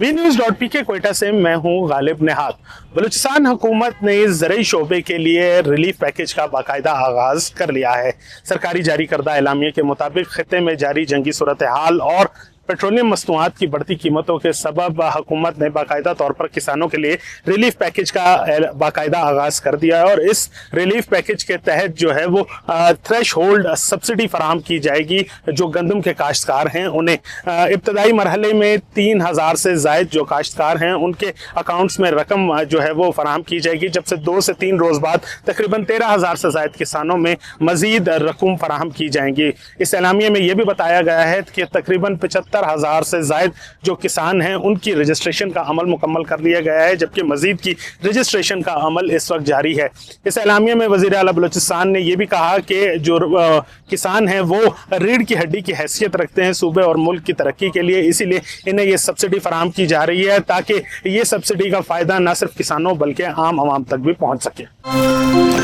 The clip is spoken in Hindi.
वी-न्यूज़.पी के क्वेटा से मैं हूं गालिब निहाद। बलूचिस्तान हुकूमत ने ज़रई शोबे के लिए रिलीफ पैकेज का बाकायदा आगाज कर लिया है। सरकारी जारी करदा एलामिया के मुताबिक खित्ते में जारी जंगी सूरत हाल और पेट्रोलियम मसनूआत की बढ़ती कीमतों के सबब हुकूमत ने बाकायदा तौर पर किसानों के लिए रिलीफ पैकेज का बाकायदा आगाज कर दिया है और इस रिलीफ पैकेज के तहत जो है वो थ्रेश होल्ड सब्सिडी फराहम की जाएगी। जो गंदम के काश्तकार हैं उन्हें इब्तदाई मरहले में 3,000 से ज़ायद जो काश्तकार हैं उनके अकाउंट्स में रकम जो है वो फराहम की जाएगी, जबसे 2 से 3 रोज़ बाद तकरीबन 13,000 से ज़ायद किसानों में मज़ीद रकूम फराहम की जाएंगी। इस एलामिया में यह भी बताया गया है कि तकरीबन 75,000 से ज़ायद जो किसान हैं उनकी रजिस्ट्रेशन का अमल मुकम्मल कर लिया गया है, जबकि मज़ीद की रजिस्ट्रेशन का अमल इस वक्त जारी है। इस एलामिया में वज़ीर आला बलूचिस्तान ने यह भी कहा कि जो किसान हैं वो रीढ़ की हड्डी की हैसियत रखते हैं सूबे और मुल्क की तरक्की के लिए, इसीलिए इन्हें ये सब्सिडी फराहम की जा रही है ताकि ये सब्सिडी का फ़ायदा न सिर्फ किसानों बल्कि आम आवाम तक भी पहुँच सके।